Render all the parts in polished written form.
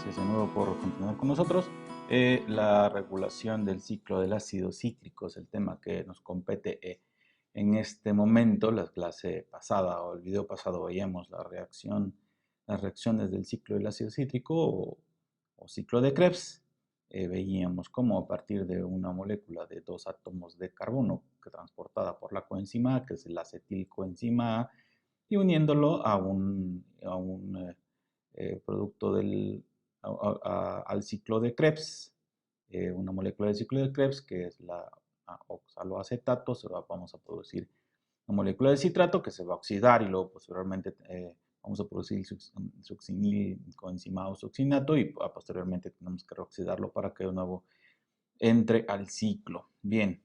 Gracias de nuevo por continuar con nosotros. La regulación del ciclo del ácido cítrico es el tema que nos compete en este momento. La clase pasada o el video pasado veíamos las reacciones del ciclo del ácido cítrico o ciclo de Krebs. Veíamos cómo a partir de una molécula de dos átomos de carbono que transportada por la coenzima A, que es la acetilcoenzima A, y uniéndolo a un producto al ciclo de Krebs, una molécula del ciclo de Krebs que es la oxaloacetato. Vamos a producir una molécula de citrato que se va a oxidar y luego posteriormente vamos a producir succinil coenzima succinato y posteriormente tenemos que reoxidarlo para que de nuevo entre al ciclo. Bien,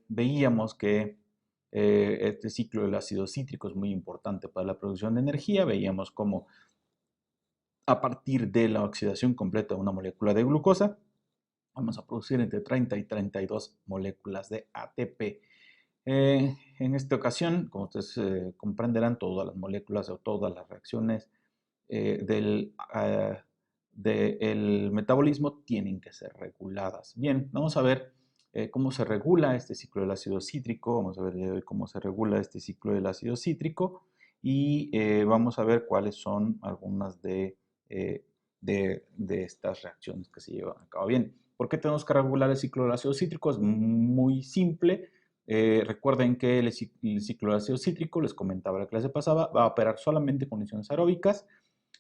veíamos que este ciclo del ácido cítrico es muy importante para la producción de energía. Veíamos cómo a partir de la oxidación completa de una molécula de glucosa, vamos a producir entre 30 y 32 moléculas de ATP. En esta ocasión, como ustedes comprenderán, todas las moléculas o todas las reacciones del metabolismo tienen que ser reguladas. Bien, vamos a ver cómo se regula este ciclo del ácido cítrico. Vamos a ver cómo se regula este ciclo del ácido cítrico y vamos a ver cuáles son algunas eh, de estas reacciones que se llevan a cabo. Bien, ¿por qué tenemos que regular el ciclo del ácido cítrico? Es muy simple. Recuerden que el ciclo del ácido cítrico, les comentaba la clase pasada, va a operar solamente en condiciones aeróbicas,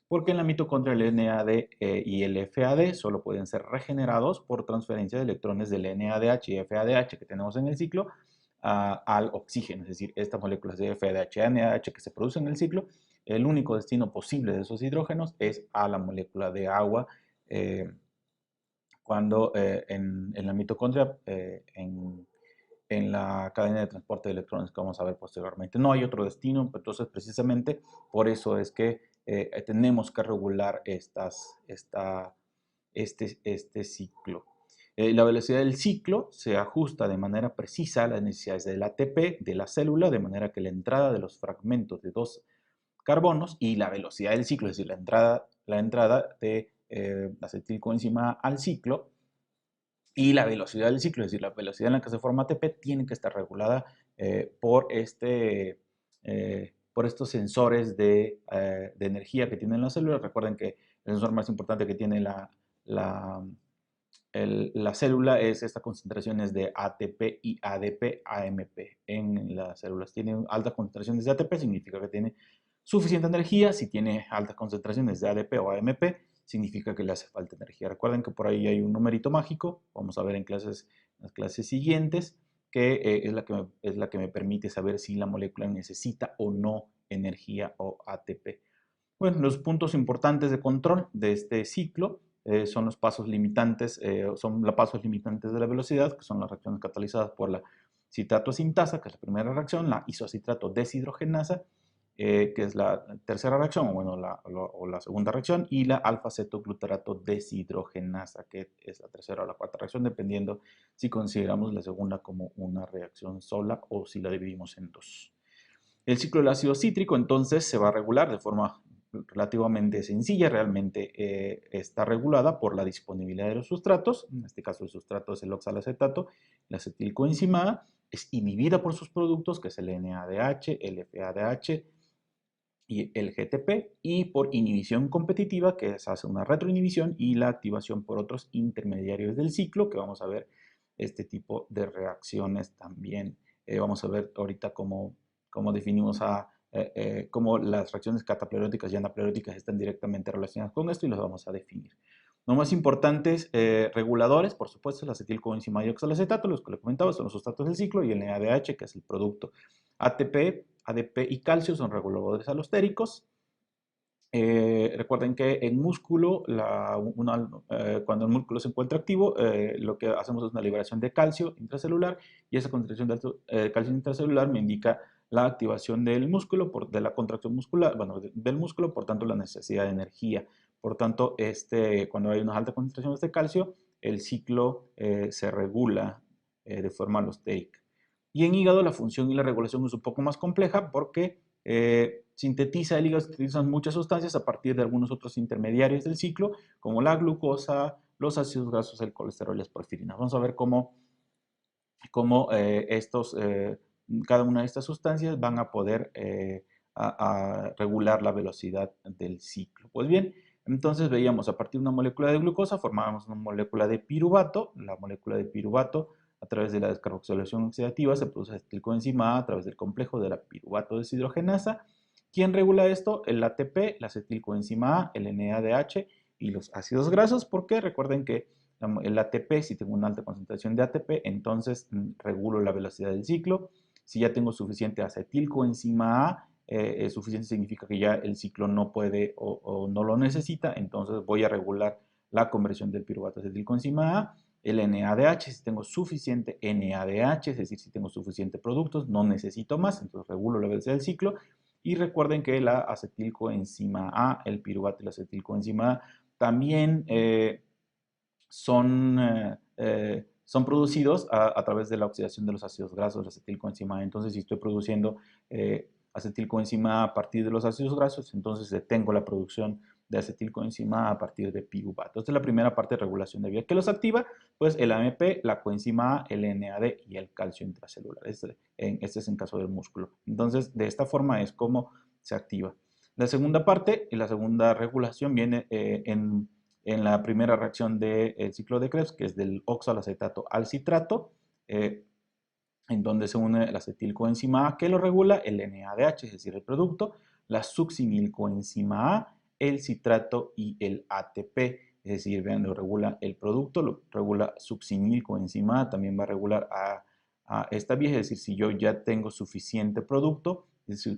porque en la mitocondria el NAD y el FAD solo pueden ser regenerados por transferencia de electrones del NADH y FADH que tenemos en el ciclo al oxígeno. Es decir, estas moléculas de FADH y NADH que se producen en el ciclo, el único destino posible de esos hidrógenos es a la molécula de agua cuando en la mitocondria, en la cadena de transporte de electrones que vamos a ver posteriormente. No hay otro destino, entonces precisamente por eso es que tenemos que regular este ciclo. La velocidad del ciclo se ajusta de manera precisa a las necesidades del ATP de la célula, de manera que la entrada de los fragmentos de dos carbonos y la velocidad del ciclo, es decir, la entrada de acetilcoenzima al ciclo, y la velocidad del ciclo, es decir, la velocidad en la que se forma ATP, tiene que estar regulada por estos sensores de energía que tienen las células. Recuerden que el sensor más importante que tiene la, la célula es estas concentraciones de ATP y ADP, AMP en las células. Tiene altas concentraciones de ATP, significa que tiene suficiente energía. Si tiene altas concentraciones de ADP o AMP, significa que le hace falta energía. Recuerden que por ahí hay un numerito mágico, vamos a ver en las clases siguientes, que es la que me permite saber si la molécula necesita o no energía o ATP. Bueno, los puntos importantes de control de este ciclo son los pasos limitantes, de la velocidad, que son las reacciones catalizadas por la citrato sintasa, que es la primera reacción, la isocitrato deshidrogenasa, que es la tercera reacción, o la segunda reacción, y la alfa-cetoglutarato deshidrogenasa, que es la tercera o la cuarta reacción, dependiendo si consideramos la segunda como una reacción sola o si la dividimos en dos. El ciclo del ácido cítrico entonces se va a regular de forma relativamente sencilla. Realmente está regulada por la disponibilidad de los sustratos. En este caso el sustrato es el oxaloacetato. La acetilcoenzima A es inhibida por sus productos, que es el NADH, el FADH y el GTP, y por inhibición competitiva, que se hace una retroinhibición y la activación por otros intermediarios del ciclo, que vamos a ver este tipo de reacciones también. Vamos a ver ahorita cómo definimos cómo las reacciones catapleróticas y anapleróticas están directamente relacionadas con esto y las vamos a definir. Los más importantes reguladores, por supuesto, el acetilcoenzima y oxaloacetato, los que les comentaba, son los sustratos del ciclo, y el NADH, que es el producto. ATP, ADP y calcio son reguladores alostéricos. Recuerden que en músculo, cuando el músculo se encuentra activo, lo que hacemos es una liberación de calcio intracelular, y esa concentración de calcio intracelular me indica la activación del músculo, de la contracción muscular, bueno, del músculo, por tanto la necesidad de energía. Por tanto, cuando hay unas altas concentraciones de calcio, el ciclo se regula de forma alostérica. Y en hígado la función y la regulación es un poco más compleja porque Sintetiza el hígado, sintetizan muchas sustancias a partir de algunos otros intermediarios del ciclo, como la glucosa, los ácidos grasos, el colesterol y las porfirinas. Vamos a ver cómo cada una de estas sustancias van a poder a regular la velocidad del ciclo. Pues bien, entonces veíamos a partir de una molécula de glucosa formábamos una molécula de piruvato. La molécula de piruvato, a través de la descarboxilación oxidativa, se produce acetilcoenzima A a través del complejo de la piruvato deshidrogenasa. ¿Quién regula esto? El ATP, la acetilcoenzima A, el NADH y los ácidos grasos. ¿Por qué? Recuerden que el ATP, si tengo una alta concentración de ATP, entonces regulo la velocidad del ciclo. Si ya tengo suficiente acetilcoenzima A, suficiente significa que ya el ciclo no puede o no lo necesita, entonces voy a regular la conversión del piruvato a acetilcoenzima A. El NADH, si tengo suficiente NADH, es decir, si tengo suficiente productos, no necesito más, entonces regulo la velocidad del ciclo. Y recuerden que la acetilcoenzima A, el piruvato y la acetilcoenzima A también son producidos a través de la oxidación de los ácidos grasos, la acetilcoenzima A. Entonces, si estoy produciendo acetilcoenzima A a partir de los ácidos grasos, entonces detengo la producción de acetilcoenzima A a partir de piruvato. Esta es la primera parte de regulación de vía. ¿Qué los activa? Pues el AMP, la coenzima A, el NAD y el calcio intracelular. Este es en caso del músculo. Entonces, de esta forma es como se activa. La segunda parte, la segunda regulación viene en la primera reacción del ciclo de Krebs, que es del oxaloacetato al citrato, en donde se une la acetilcoenzima A que lo regula, el NADH, es decir, el producto, la succinilcoenzima A, el citrato y el ATP, es decir, vean, lo regula el producto, lo regula succinilcoenzima A, también va a regular a esta vía, es decir, si yo ya tengo suficiente producto,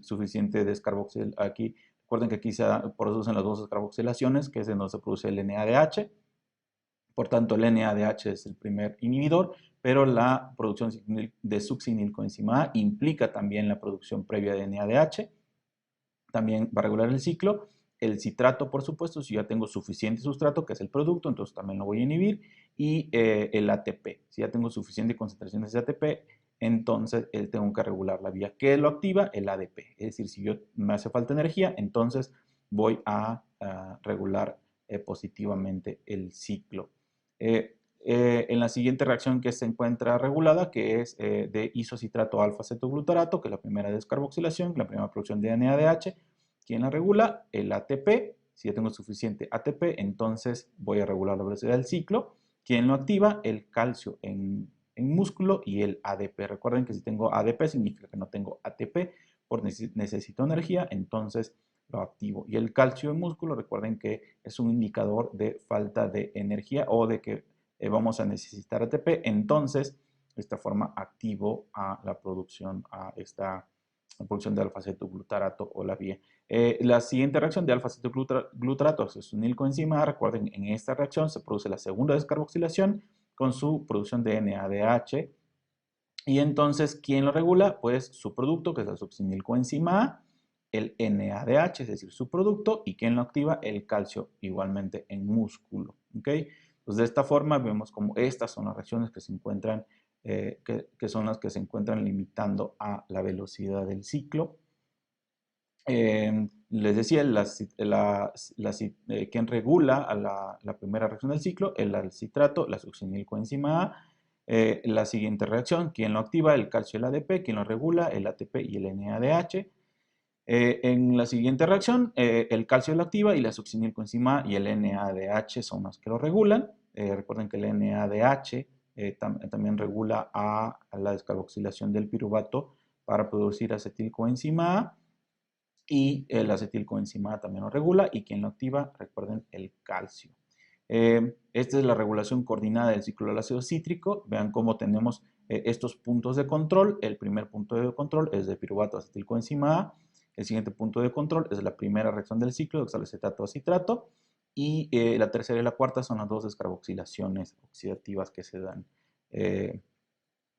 suficiente descarboxil aquí. Recuerden que aquí se producen las dos descarboxilaciones, que es en donde se produce el NADH. Por tanto, el NADH es el primer inhibidor, pero la producción de succinilcoenzima A implica también la producción previa de NADH. También va a regular el ciclo. El citrato, por supuesto, si ya tengo suficiente sustrato, que es el producto, entonces también lo voy a inhibir. Y el ATP, si ya tengo suficiente concentraciones de ATP, entonces tengo que regular la vía que lo activa, el ADP. Es decir, si me hace falta energía, entonces voy a regular positivamente el ciclo. En la siguiente reacción que se encuentra regulada, que es de isocitrato alfa-cetoglutarato, que es la primera descarboxilación, la primera producción de NADH. ¿Quién la regula? El ATP. Si ya tengo suficiente ATP, entonces voy a regular la velocidad del ciclo. ¿Quién lo activa? El calcio en músculo y el ADP. Recuerden que si tengo ADP significa que no tengo ATP, necesito energía, entonces lo activo. Y el calcio en músculo, recuerden que es un indicador de falta de energía o de que vamos a necesitar ATP, entonces de esta forma activo a la producción, la producción de alfa-cetoglutarato o la vía. La siguiente reacción de alfa-cetoglutarato es un coenzima. Recuerden, en esta reacción se produce la segunda descarboxilación con su producción de NADH. Y entonces, ¿quién lo regula? Pues su producto, que es la succinilcoenzima A, el NADH, es decir, su producto, y ¿quién lo activa? El calcio, igualmente en músculo. ¿Ok? Pues de esta forma vemos como estas son las reacciones que se encuentran, que son las que se encuentran limitando a la velocidad del ciclo. Les decía, quien regula a la primera reacción del ciclo, el citrato, la succinilcoenzima A. La siguiente reacción, ¿quién lo activa? El calcio y el ADP. ¿Quién lo regula? El ATP y el NADH. En la siguiente reacción, el calcio lo activa y la succinilcoenzima A y el NADH son los que lo regulan. Recuerden que el NADH también regula a la descarboxilación del piruvato para producir acetilcoenzima A. Y el acetilcoenzima A también lo regula. ¿Y quién lo activa? Recuerden, el calcio. Esta es la regulación coordinada del ciclo del ácido cítrico. Vean cómo tenemos estos puntos de control. El primer punto de control es de piruvato a acetilcoenzima A. El siguiente punto de control es la primera reacción del ciclo de oxaloacetato a citrato. Y la tercera y la cuarta son las dos descarboxilaciones oxidativas que se dan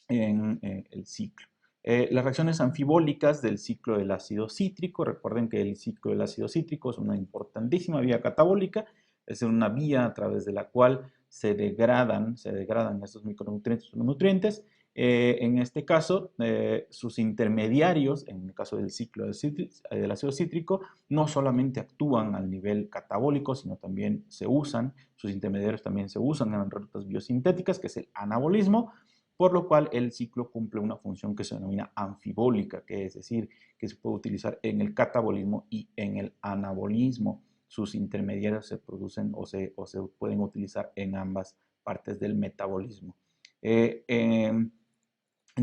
en el ciclo. Las reacciones anfibólicas del ciclo del ácido cítrico. Recuerden que el ciclo del ácido cítrico es una importantísima vía catabólica, es una vía a través de la cual se degradan estos micronutrientes o nutrientes En este caso, sus intermediarios, en el caso del ciclo del ácido cítrico, no solamente actúan al nivel catabólico, sino también se usan, sus intermediarios también se usan en rutas biosintéticas, que es el anabolismo, por lo cual el ciclo cumple una función que se denomina anfibólica, que es decir, que se puede utilizar en el catabolismo y en el anabolismo. Sus intermediarios se producen o se pueden utilizar en ambas partes del metabolismo.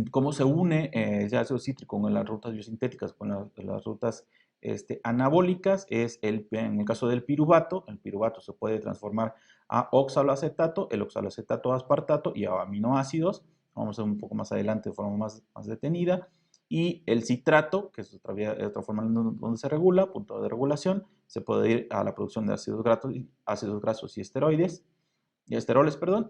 ¿Cómo se une el ácido cítrico con las rutas biosintéticas, con las rutas anabólicas? En el caso del piruvato, el piruvato se puede transformar a oxaloacetato, el oxaloacetato a aspartato y a aminoácidos. Vamos a ver un poco más adelante de forma más detenida. Y el citrato, que es otra forma donde se regula, punto de regulación, se puede ir a la producción de ácidos grasos y esteroles,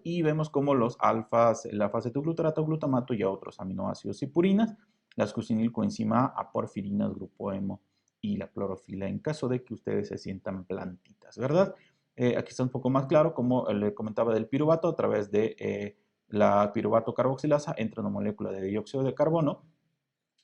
y vemos como los alfas, el alfa-acetoglutarato, glutamato y otros aminoácidos y purinas, la coenzima A, porfirinas, grupo hemo y la clorofila, en caso de que ustedes se sientan plantitas, ¿verdad? Aquí está un poco más claro, como le comentaba del piruvato, a través de la piruvato carboxilasa entra una molécula de dióxido de carbono.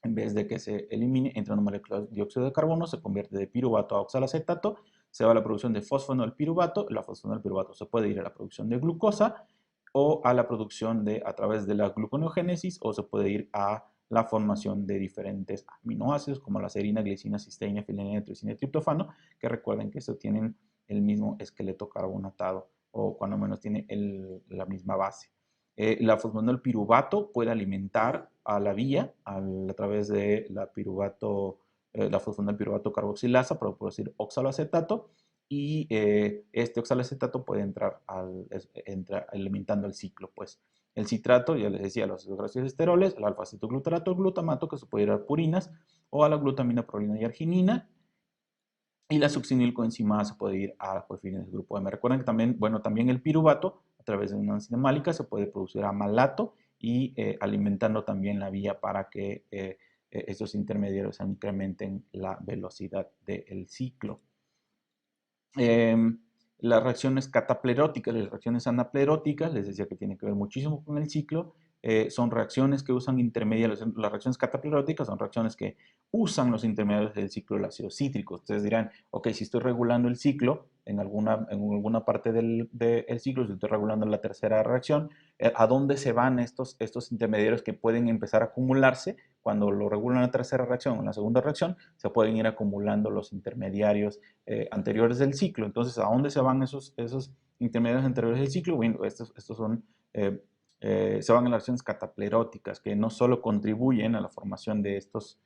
En vez de que se elimine, entra una molécula de dióxido de carbono, se convierte de piruvato a oxalacetato, se va a la producción de fosfonolpiruvato, la fosfonolpiruvato se puede ir a la producción de glucosa o a la producción a través de la gluconeogénesis, o se puede ir a la formación de diferentes aminoácidos como la serina, glicina, cisteína, filenina, tricina y triptofano, que recuerden que estos tienen el mismo esqueleto carbonatado o cuando menos tiene la misma base. La fosfonolpiruvato puede alimentar a la vía a través de la fosfonolpiruvato carboxilasa para producir oxaloacetato, y este oxaloacetato puede entrar alimentando el ciclo, pues. El citrato, ya les decía, los ácidos grasos y esteroles, el alfa-acetoglutarato, el glutamato, que se puede ir a purinas, o a la glutamina, prolina y arginina, y la succinilcoenzima se puede ir a las porfirinas del grupo M. Recuerden que también el piruvato, a través de una enzima málica, se puede producir amalato y alimentando también la vía para que estos intermediarios incrementen la velocidad del ciclo. Las reacciones catapleróticas, las reacciones anapleróticas, les decía que tiene que ver muchísimo con el ciclo, son reacciones que usan intermediarios. Las reacciones catapleróticas son reacciones que usan los intermediarios del ciclo del ácido cítrico. Ustedes dirán, ok, si estoy regulando el ciclo en alguna parte del ciclo, si estoy regulando la tercera reacción, ¿a dónde se van estos intermediarios que pueden empezar a acumularse? Cuando lo regulan en la tercera reacción o en la segunda reacción, se pueden ir acumulando los intermediarios anteriores del ciclo. Entonces, ¿a dónde se van esos intermediarios anteriores del ciclo? Bueno, estos son, se van en las reacciones catapleróticas, que no solo contribuyen a la formación de estos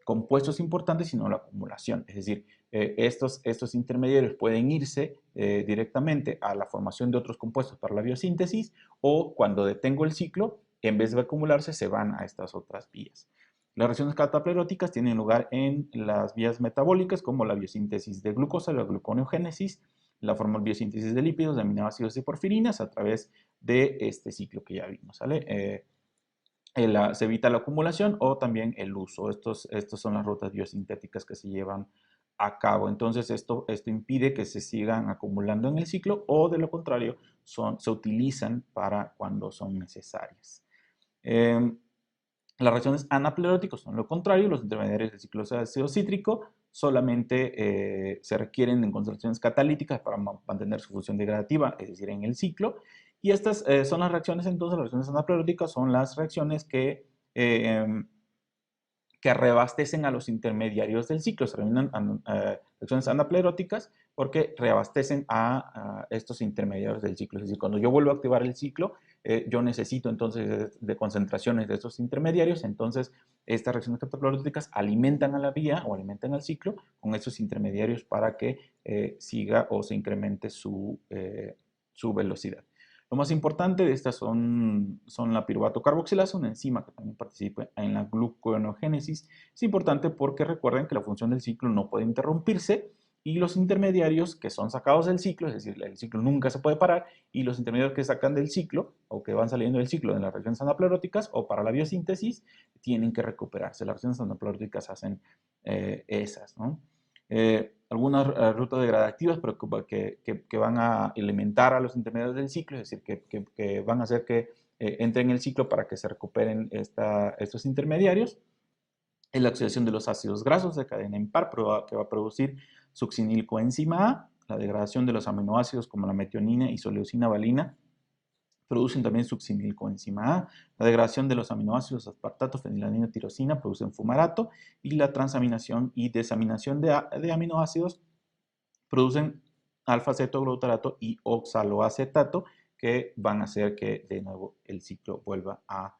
compuestos importantes, sino a la acumulación. Es decir, estos intermediarios pueden irse directamente a la formación de otros compuestos para la biosíntesis, o cuando detengo el ciclo, en vez de acumularse, se van a estas otras vías. Las reacciones catapleróticas tienen lugar en las vías metabólicas, como la biosíntesis de glucosa, la gluconeogénesis, la formal biosíntesis de lípidos, de aminoácidos y porfirinas a través de este ciclo que ya vimos, ¿sale? Se evita la acumulación o también el uso. Estos son las rutas biosintéticas que se llevan a cabo. Entonces, esto impide que se sigan acumulando en el ciclo, o de lo contrario, se utilizan para cuando son necesarias. Las reacciones anapleróticas son lo contrario, los intermediarios del ciclo de ácido cítrico solamente se requieren en concentraciones catalíticas para mantener su función degradativa, es decir, en el ciclo. Y estas son las reacciones, entonces, las reacciones anapleróticas son las reacciones que reabastecen a los intermediarios del ciclo. Se denominan reacciones anapleróticas porque reabastecen a estos intermediarios del ciclo. Es decir, cuando yo vuelvo a activar el ciclo, yo necesito entonces de concentraciones de estos intermediarios. Entonces, estas reacciones catapleróticas alimentan a la vía o alimentan al ciclo con estos intermediarios para que siga o se incremente su velocidad. Lo más importante de estas son la piruvato carboxilasa, una enzima que también participa en la gluconeogénesis. Es importante porque recuerden que la función del ciclo no puede interrumpirse, y los intermediarios que son sacados del ciclo, es decir, el ciclo nunca se puede parar, y los intermediarios que sacan del ciclo o que van saliendo del ciclo en las reacciones anapleróticas o para la biosíntesis tienen que recuperarse. Las reacciones anapleróticas hacen esas, ¿no? Algunas rutas degradativas, pero que van a alimentar a los intermediarios del ciclo, es decir, que van a hacer que entre en el ciclo para que se recuperen estos intermediarios. Es la oxidación de los ácidos grasos de cadena impar que va a producir succinilcoenzima A, la degradación de los aminoácidos como la metionina, isoleucina, valina, producen también succinilcoenzima A, la degradación de los aminoácidos aspartato, fenilalanina, tirosina, producen fumarato, y la transaminación y desaminación de aminoácidos producen alfa-cetoglutarato y oxaloacetato, que van a hacer que de nuevo el ciclo vuelva a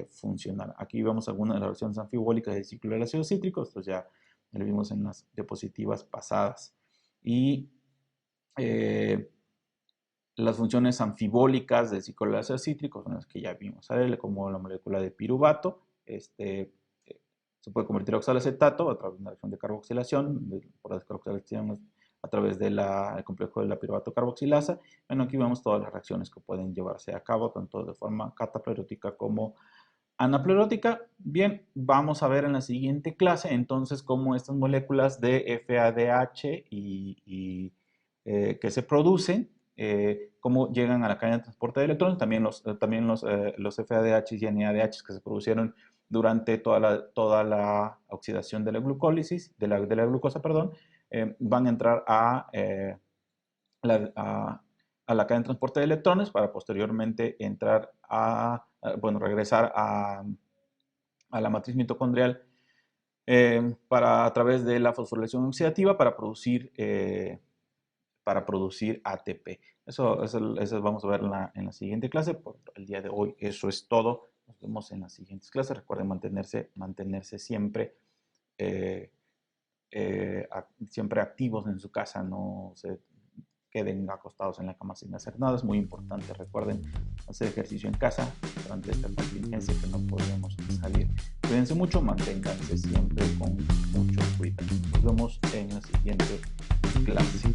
funcionar. Aquí vemos algunas de las reacciones anfibólicas del ciclo del ácido cítrico, esto ya lo vimos en las diapositivas pasadas. Y las funciones anfibólicas del ciclo del ácido cítrico son las que ya vimos, ¿sale? Como la molécula de piruvato, se puede convertir a oxaloacetato a través de una reacción de carboxilación, por la descarboxilación a través del complejo de la piruvato carboxilasa. Bueno, aquí vemos todas las reacciones que pueden llevarse a cabo, tanto de forma cataplerótica como anaplerótica. Bien, vamos a ver en la siguiente clase entonces cómo estas moléculas de FADH que se producen, cómo llegan a la cadena de transporte de electrones, también los FADH y NADH que se producieron durante toda la oxidación de la glucólisis, de la glucosa, perdón, van a entrar a la cadena de transporte de electrones para posteriormente entrar regresar a la matriz mitocondrial a través de la fosforilación oxidativa para producir ATP. Eso vamos a ver en la siguiente clase. Por el día de hoy eso es todo. Nos vemos en las siguientes clases. Recuerden mantenerse siempre siempre activos en su casa, no se queden acostados en la cama sin hacer nada. Es muy importante. Recuerden hacer ejercicio en casa durante esta contingencia que no podemos salir. Cuídense mucho, manténganse siempre con mucho cuidado. Nos vemos en la siguiente clase.